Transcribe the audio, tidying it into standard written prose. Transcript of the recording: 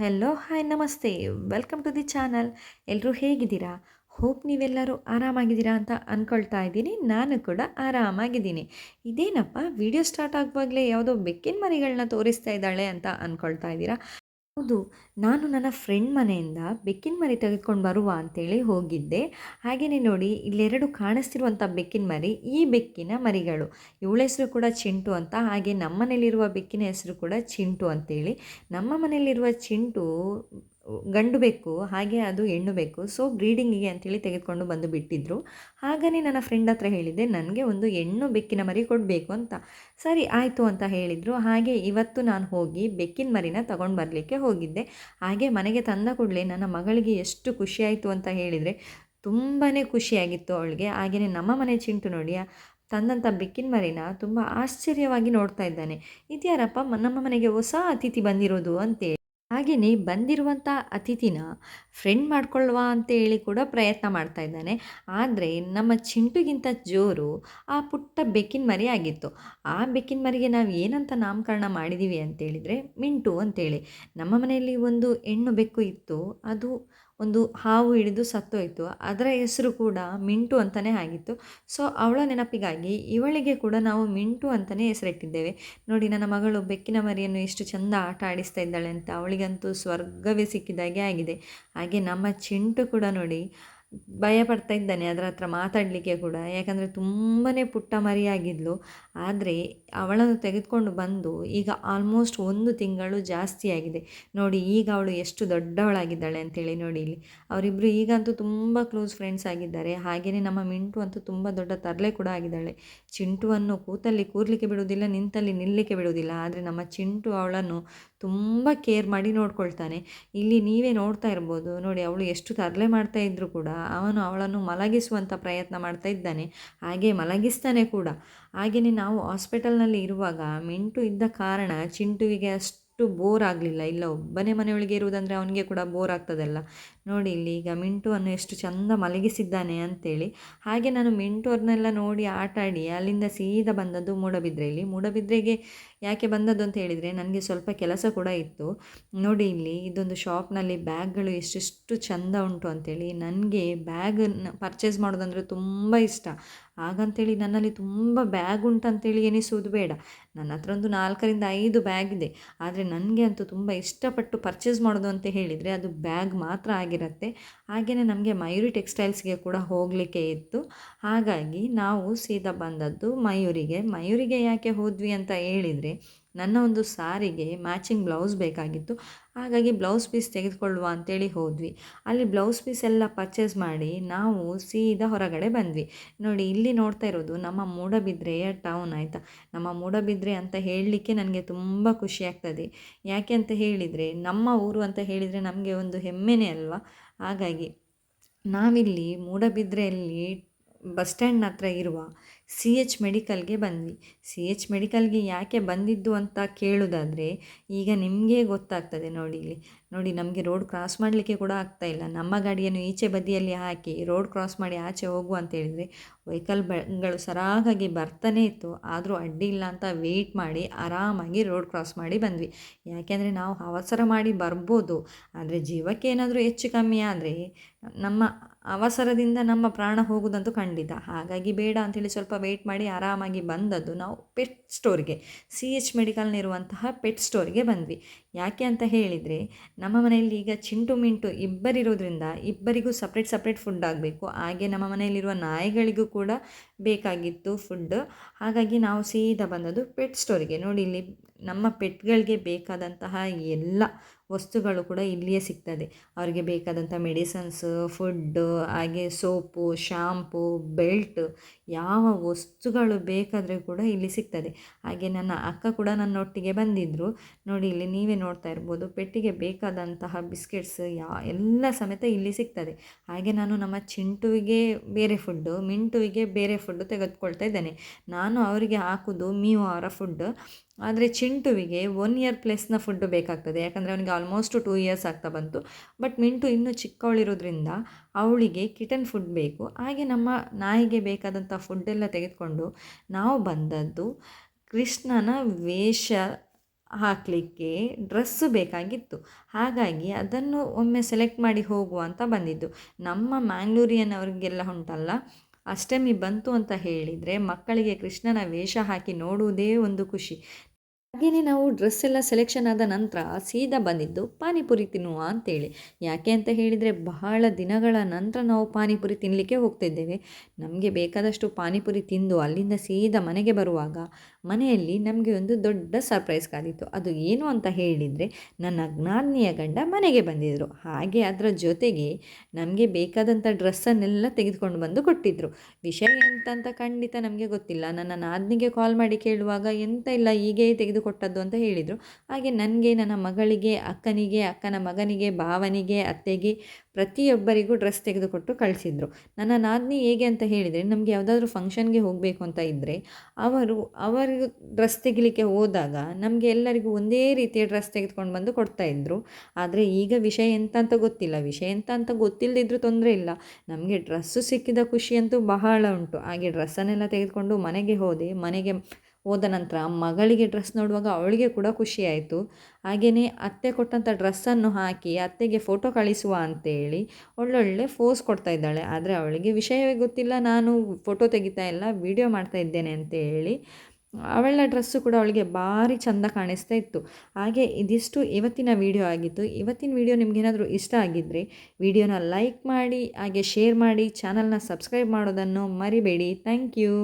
Hello hi ನಮಸ್ತೆ. Welcome to the channel. ಎಲ್ಲರೂ ಹೇಗಿದ್ದೀರಾ? ಹೋಪ್ ನೀವೆಲ್ಲರೂ ಆರಾಮಾಗಿದ್ದೀರಾ ಅಂತ ಅಂದ್ಕೊಳ್ತಾ ಇದ್ದೀನಿ. ನಾನು ಕೂಡ ಆರಾಮಾಗಿದ್ದೀನಿ. ಇದೇನಪ್ಪ ವಿಡಿಯೋ ಸ್ಟಾರ್ಟ್ ಆಗುವಾಗಲೇ ಯಾವುದೋ ಬೆಕ್ಕಿನ ಮರಿಗಳನ್ನ ತೋರಿಸ್ತಾ ಇದ್ದಾಳೆ ಅಂತ ಅಂದ್ಕೊಳ್ತಾ ಇದ್ದೀರಾ? ಹೌದು, ನಾನು ನನ್ನ ಫ್ರೆಂಡ್ ಮನೆಯಿಂದ ಬೆಕ್ಕಿನ ಮರಿ ತೆಗೆದುಕೊಂಡು ಬರುವ ಅಂತೇಳಿ ಹೋಗಿದ್ದೆ. ಹಾಗೆಯೇ ನೋಡಿ ಇಲ್ಲೆರಡು ಕಾಣಿಸ್ತಿರುವಂಥ ಬೆಕ್ಕಿನ ಮರಿ ಈ ಬೆಕ್ಕಿನ ಮರಿಗಳು. ಇವಳ ಹೆಸರು ಕೂಡ ಚಿಂಟು ಅಂತ. ಹಾಗೆ ನಮ್ಮ ಮನೇಲಿರುವ ಬೆಕ್ಕಿನ ಹೆಸರು ಕೂಡ ಚಿಂಟು ಅಂತೇಳಿ. ನಮ್ಮ ಮನೆಯಲ್ಲಿರುವ ಚಿಂಟು ಗಂಡು ಬೆಕ್ಕು, ಹಾಗೆ ಅದು ಹೆಣ್ಣು ಬೆಕ್ಕು. ಸೊ ಬ್ರೀಡಿಂಗಿಗೆ ಅಂತೇಳಿ ತೆಗೆದುಕೊಂಡು ಬಂದು ಬಿಟ್ಟಿದ್ದರು. ಹಾಗೇ ನನ್ನ ಫ್ರೆಂಡ್ ಹತ್ರ ಹೇಳಿದ್ದೆ, ನನಗೆ ಒಂದು ಹೆಣ್ಣು ಬೆಕ್ಕಿನ ಮರಿ ಕೊಡಬೇಕು ಅಂತ. ಸರಿ ಆಯಿತು ಅಂತ ಹೇಳಿದರು. ಹಾಗೆ ಇವತ್ತು ನಾನು ಹೋಗಿ ಬೆಕ್ಕಿನ ಮರಿನ ತಗೊಂಡು ಬರಲಿಕ್ಕೆ ಹೋಗಿದ್ದೆ. ಹಾಗೆ ಮನೆಗೆ ತಂದ ಕೂಡಲೇ ನನ್ನ ಮಗಳಿಗೆ ಎಷ್ಟು ಖುಷಿಯಾಯಿತು ಅಂತ ಹೇಳಿದರೆ, ತುಂಬಾ ಖುಷಿಯಾಗಿತ್ತು ಅವಳಿಗೆ. ಹಾಗೆಯೇ ನಮ್ಮ ಮನೆ ಚಿಂಟು ನೋಡಿ ತಂದಂಥ ಬೆಕ್ಕಿನ ಮರಿನ ತುಂಬ ಆಶ್ಚರ್ಯವಾಗಿ ನೋಡ್ತಾ ಇದ್ದಾನೆ. ಇದ್ಯಾರಪ್ಪ ನಮ್ಮ ಮನೆಗೆ ಹೊಸ ಅತಿಥಿ ಬಂದಿರೋದು ಅಂತೇಳಿ. ಹಾಗೆಯೇ ಬಂದಿರುವಂಥ ಅತಿಥಿನ ಫ್ರೆಂಡ್ ಮಾಡ್ಕೊಳ್ಳುವ ಅಂತೇಳಿ ಕೂಡ ಪ್ರಯತ್ನ ಮಾಡ್ತಾ ಇದ್ದಾನೆ. ಆದರೆ ನಮ್ಮ ಚಿಂಟುಗಿಂತ ಜೋರು ಆ ಪುಟ್ಟ ಬೆಕ್ಕಿನ ಮರಿ ಆಗಿತ್ತು. ಆ ಬೆಕ್ಕಿನ ಮರಿಗೆ ನಾವು ಏನಂತ ನಾಮಕರಣ ಮಾಡಿದ್ದೀವಿ ಅಂತೇಳಿದರೆ ಮಿಂಟು ಅಂತೇಳಿ. ನಮ್ಮ ಮನೆಯಲ್ಲಿ ಒಂದು ಹೆಣ್ಣು ಬೆಕ್ಕು ಇತ್ತು, ಅದು ಒಂದು ಹಾವು ಹಿಡಿದು ಸತ್ತೋಯಿತು. ಅದರ ಹೆಸರು ಕೂಡ ಮಿಂಟು ಅಂತಲೇ ಆಗಿತ್ತು. ಸೊ ಅವಳ ನೆನಪಿಗಾಗಿ ಇವಳಿಗೆ ಕೂಡ ನಾವು ಮಿಂಟು ಅಂತಲೇ ಹೆಸರಿಟ್ಟಿದ್ದೇವೆ. ನೋಡಿ ನನ್ನ ಮಗಳು ಬೆಕ್ಕಿನ ಮರಿಯನ್ನು ಎಷ್ಟು ಚೆಂದ ಆಟ ಆಡಿಸ್ತಾ ಇದ್ದಾಳೆ ಅಂತ. ಅವಳಿಗಂತೂ ಸ್ವರ್ಗವೇ ಸಿಕ್ಕಿದಾಗೆ ಆಗಿದೆ. ಹಾಗೆ ನಮ್ಮ ಚಿಂಟು ಕೂಡ ನೋಡಿ ಭಯ ಪಡ್ತಾ ಇದ್ದಾನೆ ಅದರ ಹತ್ರ ಮಾತಾಡಲಿಕ್ಕೆ ಕೂಡ. ಯಾಕಂದರೆ ತುಂಬಾ ಪುಟ್ಟ ಮರಿಯಾಗಿದ್ಲು. ಆದರೆ ಅವಳನ್ನು ತೆಗೆದುಕೊಂಡು ಬಂದು ಈಗ ಆಲ್ಮೋಸ್ಟ್ 1 ತಿಂಗಳು ಜಾಸ್ತಿ ಆಗಿದೆ. ನೋಡಿ ಈಗ ಅವಳು ಎಷ್ಟು ದೊಡ್ಡವಳಾಗಿದ್ದಾಳೆ ಅಂತೇಳಿ. ನೋಡಿ ಇಲ್ಲಿ ಅವರಿಬ್ಬರು ಈಗಂತೂ ತುಂಬ ಕ್ಲೋಸ್ ಫ್ರೆಂಡ್ಸ್ ಆಗಿದ್ದಾರೆ. ಹಾಗೆಯೇ ನಮ್ಮ ಮಿಂಟು ಅಂತೂ ತುಂಬ ದೊಡ್ಡ ತರಲೆ ಕೂಡ ಆಗಿದ್ದಾಳೆ. ಚಿಂಟುವನ್ನು ಕೂತಲ್ಲಿ ಕೂರಲಿಕ್ಕೆ ಬಿಡುವುದಿಲ್ಲ, ನಿಂತಲ್ಲಿ ನಿಲ್ಲಲಿಕ್ಕೆ ಬಿಡುವುದಿಲ್ಲ. ಆದರೆ ನಮ್ಮ ಚಿಂಟು ಅವಳನ್ನು ತುಂಬ ಕೇರ್ ಮಾಡಿ ನೋಡ್ಕೊಳ್ತಾನೆ. ಇಲ್ಲಿ ನೀವೇ ನೋಡ್ತಾ ಇರ್ಬೋದು ನೋಡಿ, ಅವಳು ಎಷ್ಟು ತರಲೆ ಮಾಡ್ತಾ ಇದ್ದರೂ ಕೂಡ ಅವನು ಅವಳನ್ನು ಮಲಗಿಸುವಂಥ ಪ್ರಯತ್ನ ಮಾಡ್ತಾ ಇದ್ದಾನೆ. ಹಾಗೆ ಮಲಗಿಸ್ತಾನೆ ಕೂಡ. ಹಾಗೆಯೇ ನಾವು ಹಾಸ್ಪಿಟಲ್ನಲ್ಲಿ ಇರುವಾಗ ಮಿಂಟು ಇದ್ದ ಕಾರಣ ಚಿಂಟುವಿಗೆ ಅಷ್ಟು ಬೋರ್ ಆಗಲಿಲ್ಲ. ಇಲ್ಲ ಒಬ್ಬನೇ ಮನೆಯೊಳಗೆ ಇರುವುದಂದರೆ ಅವನಿಗೆ ಕೂಡ ಬೋರ್ ಆಗ್ತದಲ್ಲ. ನೋಡಿ ಇಲ್ಲಿ ಈಗ ಮಿಂಟುವನ್ನು ಎಷ್ಟು ಚೆಂದ ಮಲಗಿಸಿದ್ದಾನೆ ಅಂತೇಳಿ. ಹಾಗೆ ನಾನು ಮಿಂಟು ಅವ್ರನ್ನೆಲ್ಲ ನೋಡಿ ಆಟಾಡಿ ಅಲ್ಲಿಂದ ಸೀದಾ ಬಂದದ್ದು ಮೂಡಬಿದ್ರೆಯಲ್ಲಿ. ಮೂಡಬಿದ್ರೆಗೆ ಯಾಕೆ ಬಂದದ್ದು ಅಂತ ಹೇಳಿದರೆ, ನನಗೆ ಸ್ವಲ್ಪ ಕೆಲಸ ಕೂಡ ಇತ್ತು. ನೋಡಿ ಇಲ್ಲಿ ಇದೊಂದು ಶಾಪ್ನಲ್ಲಿ ಬ್ಯಾಗ್ಗಳು ಎಷ್ಟೆಷ್ಟು ಚೆಂದ ಉಂಟು ಅಂಥೇಳಿ. ನನಗೆ ಬ್ಯಾಗನ್ನು ಪರ್ಚೇಸ್ ಮಾಡೋದಂದರೆ ತುಂಬ ಇಷ್ಟ. ಹಾಗಂತೇಳಿ ನನ್ನಲ್ಲಿ ತುಂಬ ಬ್ಯಾಗ್ ಉಂಟಂತೇಳಿ ಎನಿಸುವುದು ಬೇಡ. ನನ್ನ ಹತ್ರ ಒಂದು 4ರಿಂದ 5 ಬ್ಯಾಗ್ ಇದೆ. ಆದರೆ ನನಗೆ ಅಂತೂ ತುಂಬ ಇಷ್ಟಪಟ್ಟು ಪರ್ಚೇಸ್ ಮಾಡೋದು ಅಂತ ಹೇಳಿದರೆ ಅದು ಬ್ಯಾಗ್ ಮಾತ್ರ ಆಗಿರುತ್ತೆ. ಹಾಗೆಯೇ ನಮಗೆ ಮಯೂರಿ ಟೆಕ್ಸ್ಟೈಲ್ಸ್ಗೆ ಕೂಡ ಹೋಗಲಿಕ್ಕೆ ಇತ್ತು. ಹಾಗಾಗಿ ನಾವು ಸೀದಾ ಬಂದದ್ದು ಮಯೂರಿಗೆ ಯಾಕೆ ಹೋದ್ವಿ ಅಂತ ಹೇಳಿದರೆ, ನನ್ನ ಒಂದು ಸಾರಿಗೆ ಮ್ಯಾಚಿಂಗ್ ಬ್ಲೌಸ್ ಬೇಕಾಗಿತ್ತು. ಹಾಗಾಗಿ ಬ್ಲೌಸ್ ಪೀಸ್ ತೆಗೆದುಕೊಳ್ಳುವ ಅಂತೇಳಿ ಹೋದ್ವಿ. ಅಲ್ಲಿ ಬ್ಲೌಸ್ ಪೀಸ್ ಎಲ್ಲ ಪರ್ಚೇಸ್ ಮಾಡಿ ನಾವು ಸೀದಾ ಹೊರಗಡೆ ಬಂದ್ವಿ. ನೋಡಿ ಇಲ್ಲಿ ನೋಡ್ತಾ ಇರೋದು ನಮ್ಮ ಮೂಡಬಿದ್ರೆಯ ಟೌನ್ ಆಯಿತಾ. ನಮ್ಮ ಮೂಡಬಿದ್ರೆ ಅಂತ ಹೇಳಲಿಕ್ಕೆ ನನಗೆ ತುಂಬ ಖುಷಿ ಆಗ್ತದೆ. ಯಾಕೆ ಅಂತ ಹೇಳಿದರೆ, ನಮ್ಮ ಊರು ಅಂತ ಹೇಳಿದರೆ ನಮಗೆ ಒಂದು ಹೆಮ್ಮೆನೇ ಅಲ್ವಾ. ಹಾಗಾಗಿ ನಾವಿಲ್ಲಿ ಮೂಡಬಿದ್ರೆಯಲ್ಲಿ ಬಸ್ ಸ್ಟ್ಯಾಂಡ್ನ ಹತ್ರ ಇರುವ CH ಮೆಡಿಕಲ್ಗೆ ಬಂದ್ವಿ. CH ಮೆಡಿಕಲ್ಗೆ ಯಾಕೆ ಬಂದಿದ್ದು ಅಂತ ಕೇಳೋದಾದರೆ, ಈಗ ನಿಮಗೆ ಗೊತ್ತಾಗ್ತದೆ. ನೋಡಿ ಇಲ್ಲಿ ನೋಡಿ, ನಮಗೆ ರೋಡ್ ಕ್ರಾಸ್ ಮಾಡಲಿಕ್ಕೆ ಕೂಡ ಆಗ್ತಾಯಿಲ್ಲ. ನಮ್ಮ ಗಾಡಿಯನ್ನು ಈಚೆ ಬದಿಯಲ್ಲಿ ಹಾಕಿ ರೋಡ್ ಕ್ರಾಸ್ ಮಾಡಿ ಆಚೆ ಹೋಗು ಅಂತ ಹೇಳಿದರೆ ವೆಹಿಕಲ್ಗಳು ಸರಾಗವಾಗಿ ಬರ್ತಾನೆ ಇತ್ತು. ಆದರೂ ಅಡ್ಡಿ ಇಲ್ಲ ಅಂತ ವೆಯ್ಟ್ ಮಾಡಿ ಆರಾಮಾಗಿ ರೋಡ್ ಕ್ರಾಸ್ ಮಾಡಿ ಬಂದ್ವಿ. ಯಾಕೆಂದರೆ ನಾವು ಅವಸರ ಮಾಡಿ ಬರ್ಬೋದು, ಆದರೆ ಜೀವಕ್ಕೆ ಏನಾದರೂ ಹೆಚ್ಚು ಕಮ್ಮಿ ಆದರೆ ನಮ್ಮ ಅವಸರದಿಂದ ನಮ್ಮ ಪ್ರಾಣ ಹೋಗೋದಂತೂ ಖಂಡಿತ. ಹಾಗಾಗಿ ಬೇಡ ಅಂಥೇಳಿ ಸ್ವಲ್ಪ ವೆಯ್ಟ್ ಮಾಡಿ ಆರಾಮಾಗಿ ಬಂದದ್ದು ನಾವು ಪೆಟ್ ಸ್ಟೋರ್ಗೆ, CH ಮೆಡಿಕಲ್ನಿರುವಂತಹ ಪೆಟ್ ಸ್ಟೋರ್ಗೆ ಬಂದ್ವಿ. ಯಾಕೆ ಅಂತ ಹೇಳಿದರೆ, ನಮ್ಮ ಮನೆಯಲ್ಲಿ ಈಗ ಚಿಂಟು ಮಿಂಟು ಇಬ್ಬರಿರೋದ್ರಿಂದ ಇಬ್ಬರಿಗೂ ಸಪ್ರೇಟ್ ಫುಡ್ ಆಗಬೇಕು. ಹಾಗೆ ನಮ್ಮ ಮನೆಯಲ್ಲಿರುವ ನಾಯಿಗಳಿಗೂ ಕೂಡ ಬೇಕಾಗಿತ್ತು ಫುಡ್. ಹಾಗಾಗಿ ನಾವು ಸೀದಾ ಬಂದದ್ದು ಪೆಟ್ ಸ್ಟೋರಿಗೆ. ನೋಡಿ ಇಲ್ಲಿ ನಮ್ಮ ಪೆಟ್ಗಳಿಗೆ ಬೇಕಾದಂತಹ ಎಲ್ಲ ವಸ್ತುಗಳು ಕೂಡ ಇಲ್ಲಿಯೇ ಸಿಗ್ತದೆ. ಅವರಿಗೆ ಬೇಕಾದಂಥ ಮೆಡಿಸನ್ಸ್, ಫುಡ್ಡು, ಹಾಗೆ ಸೋಪು, ಶಾಂಪು, ಬೆಲ್ಟ್, ಯಾವ ವಸ್ತುಗಳು ಬೇಕಾದರೆ ಕೂಡ ಇಲ್ಲಿ ಸಿಗ್ತದೆ. ಹಾಗೆ ನನ್ನ ಅಕ್ಕ ಕೂಡ ನನ್ನೊಟ್ಟಿಗೆ ಬಂದಿದ್ದರು. ನೋಡಿ ಇಲ್ಲಿ ನೀವೇ ನೋಡ್ತಾ ಇರ್ಬೋದು, ಪೆಟ್ಟಿಗೆ ಬೇಕಾದಂತಹ ಬಿಸ್ಕೆಟ್ಸ್ ಎಲ್ಲ ಸಮೇತ ಇಲ್ಲಿ ಸಿಗ್ತದೆ. ಹಾಗೆ ನಾನು ನಮ್ಮ ಚಿಂಟುವಿಗೆ ಬೇರೆ ಫುಡ್ಡು, ಮಿಂಟುವಿಗೆ ಬೇರೆ ಫುಡ್ಡು ತೆಗೆದುಕೊಳ್ತಾ ಇದ್ದೇನೆ. ನಾನು ಅವರಿಗೆ ಹಾಕೋದು ಮೀವು ಅವರ ಫುಡ್. ಆದರೆ ಚಿಂಟುವಿಗೆ 1 ಇಯರ್ ಪ್ಲಸ್ನ ಫುಡ್ಡು ಬೇಕಾಗ್ತದೆ. ಯಾಕಂದರೆ ಅವನಿಗೆ ಆಲ್ಮೋಸ್ಟ್ 2 ಇಯರ್ಸ್ ಆಗ್ತಾ ಬಂತು. ಬಟ್ ಮಿಂಟು ಇನ್ನೂ ಚಿಕ್ಕವಳಿರೋದ್ರಿಂದ ಅವಳಿಗೆ ಕಿಟನ್ ಫುಡ್ ಬೇಕು. ಹಾಗೆ ನಮ್ಮ ನಾಯಿಗೆ ಬೇಕಾದಂಥ ಫುಡ್ಡೆಲ್ಲ ತೆಗೆದುಕೊಂಡು ನಾವು ಬಂದದ್ದು ಕೃಷ್ಣನ ವೇಷ ಹಾಕಲಿಕ್ಕೆ ಡ್ರೆಸ್ಸು ಬೇಕಾಗಿತ್ತು. ಹಾಗಾಗಿ ಅದನ್ನು ಒಮ್ಮೆ ಸೆಲೆಕ್ಟ್ ಮಾಡಿ ಹೋಗುವ ಅಂತ ಬಂದಿದ್ದು. ನಮ್ಮ ಮ್ಯಾಂಗ್ಳೂರಿಯನವರಿಗೆಲ್ಲ ಉಂಟಲ್ಲ, ಅಷ್ಟಮಿ ಬಂತು ಅಂತ ಹೇಳಿದರೆ ಮಕ್ಕಳಿಗೆ ಕೃಷ್ಣನ ವೇಷ ಹಾಕಿ ನೋಡುವುದೇ ಒಂದು ಖುಷಿ. ಹಾಗೆಯೇ ನಾವು ಡ್ರೆಸ್ ಎಲ್ಲ ಸೆಲೆಕ್ಷನ್ ಆದ ನಂತರ ಸೀದಾ ಬಂದಿದ್ದು ಪಾನಿಪುರಿ ತಿನ್ನುವ ಅಂತೇಳಿ. ಯಾಕೆ ಅಂತ ಹೇಳಿದರೆ ಬಹಳ ದಿನಗಳ ನಂತರ ನಾವು ಪಾನಿಪುರಿ ತಿನ್ನಲಿಕ್ಕೆ ಹೋಗ್ತಿದ್ದೇವೆ. ನಮಗೆ ಬೇಕಾದಷ್ಟು ಪಾನಿಪುರಿ ತಿಂದು ಅಲ್ಲಿಂದ ಸೀದಾ ಮನೆಗೆ ಬರುವಾಗ ಮನೆಯಲ್ಲಿ ನಮಗೆ ಒಂದು ದೊಡ್ಡ ಸರ್ಪ್ರೈಸ್ ಕಾದಿತ್ತು. ಅದು ಏನು ಅಂತ ಹೇಳಿದರೆ ನನ್ನ ಜ್ಞಾನಿಯ ಗಂಡ ಮನೆಗೆ ಬಂದಿದ್ದರು. ಹಾಗೆ ಅದರ ಜೊತೆಗೆ ನಮಗೆ ಬೇಕಾದಂಥ ಡ್ರೆಸ್ಸನ್ನೆಲ್ಲ ತೆಗೆದುಕೊಂಡು ಬಂದು ಕೊಟ್ಟಿದ್ದರು. ವಿಷಯ ಎಂತಂತ ಖಂಡಿತ ನಮಗೆ ಗೊತ್ತಿಲ್ಲ. ನನ್ನ ನಾದ್ನಿಗೆ ಕಾಲ್ ಮಾಡಿ ಕೇಳುವಾಗ ಎಂತ ಇಲ್ಲ, ಹೀಗೆ ತೆಗೆದುಕೊಟ್ಟದ್ದು ಅಂತ ಹೇಳಿದರು. ಹಾಗೆ ನನಗೆ, ನನ್ನ ಮಗಳಿಗೆ, ಅಕ್ಕನಿಗೆ, ಅಕ್ಕನ ಮಗನಿಗೆ, ಭಾವನಿಗೆ, ಅತ್ತೆಗೆ ಪ್ರತಿಯೊಬ್ಬರಿಗೂ ಡ್ರೆಸ್ ತೆಗೆದುಕೊಟ್ಟು ಕಳಿಸಿದ್ರು. ನನ್ನ ನಾದ್ನಿ ಹೇಗೆ ಅಂತ ಹೇಳಿದರೆ, ನಮಗೆ ಯಾವುದಾದ್ರೂ ಫಂಕ್ಷನ್ಗೆ ಹೋಗಬೇಕು ಅಂತ ಇದ್ದರೆ ಅವರು ಡ್ರೆಸ್ ತೆಗಿಲಿಕ್ಕೆ ಹೋದಾಗ ನಮಗೆ ಎಲ್ಲರಿಗೂ ಒಂದೇ ರೀತಿಯ ಡ್ರೆಸ್ ತೆಗೆದುಕೊಂಡು ಬಂದು ಕೊಡ್ತಾಯಿದ್ರು. ಆದರೆ ಈಗ ವಿಷಯ ಎಂತ ಅಂತ ಗೊತ್ತಿಲ್ಲ. ವಿಷಯ ಎಂತ ಅಂತ ಗೊತ್ತಿಲ್ಲದಿದ್ದರೂ ತೊಂದರೆ ಇಲ್ಲ, ನಮಗೆ ಡ್ರೆಸ್ಸು ಸಿಕ್ಕಿದ ಖುಷಿಯಂತೂ ಬಹಳ ಉಂಟು. ಹಾಗೆ ಡ್ರೆಸ್ಸನ್ನೆಲ್ಲ ತೆಗೆದುಕೊಂಡು ಮನೆಗೆ ಹೋದೆ. ಮನೆಗೆ ಹೋದ ನಂತರ ಮಗಳಿಗೆ ಡ್ರೆಸ್ ನೋಡುವಾಗ ಅವಳಿಗೆ ಕೂಡ ಖುಷಿಯಾಯಿತು. ಹಾಗೆಯೇ ಅತ್ತೆ ಕೊಟ್ಟಂಥ ಡ್ರೆಸ್ಸನ್ನು ಹಾಕಿ ಅತ್ತೆಗೆ ಫೋಟೋ ಕಳಿಸುವ ಅಂತೇಳಿ ಒಳ್ಳೊಳ್ಳೆ ಫೋಸ್ ಕೊಡ್ತಾ ಇದ್ದಾಳೆ. ಆದರೆ ಅವಳಿಗೆ ವಿಷಯವೇ ಗೊತ್ತಿಲ್ಲ, ನಾನು ಫೋಟೋ ತೆಗಿತಾ ಇಲ್ಲ, ವಿಡಿಯೋ ಮಾಡ್ತಾ ಇದ್ದೇನೆ ಅಂತೇಳಿ. ಅವಳ ಡ್ರೆಸ್ಸು ಕೂಡ ಅವಳಿಗೆ ಭಾರಿ ಚೆಂದ ಕಾಣಿಸ್ತಾ ಇತ್ತು. ಹಾಗೆ ಇದಿಷ್ಟು ಇವತ್ತಿನ ವಿಡಿಯೋ ಆಗಿತ್ತು. ಇವತ್ತಿನ ವಿಡಿಯೋ ನಿಮಗೇನಾದರೂ ಇಷ್ಟ ಆಗಿದ್ದರೆ ವಿಡಿಯೋನ ಲೈಕ್ ಮಾಡಿ, ಹಾಗೆ ಶೇರ್ ಮಾಡಿ, ಚಾನಲ್ನ ಸಬ್ಸ್ಕ್ರೈಬ್ ಮಾಡೋದನ್ನು ಮರಿಬೇಡಿ. Thank you.